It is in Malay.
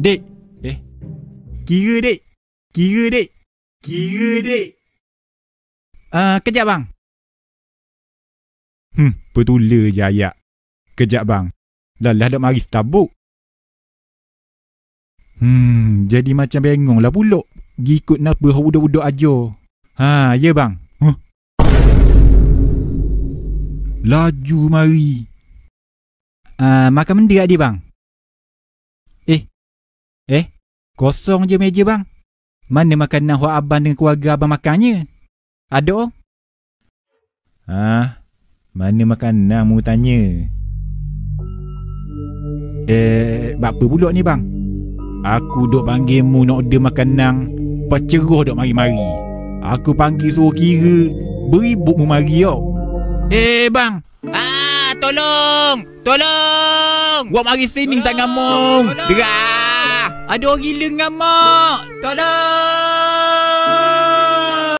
Dek. Kira dek. Kejap bang. Petula je ayak. Kejap bang. Lalah dah mari setabuk. Jadi macam bengong lah pulak. Gikut napa budak-budak aja. Ya bang. Laju mari. Makan benda dia bang. Kosong je meja bang. Mana makanan hak abang dengan keluarga abang makannya? Ada? Mana makanan mu tanya? Apa pula ni bang? Aku duk panggil mu nak order makanan, paceroh duk mari-mari. Aku panggil suruh kira, beribuk mu mari yo. Bang. Tolong. Buat mari sini tak ngamuk. Derah. Ada orang gila ngamuk. Tolong.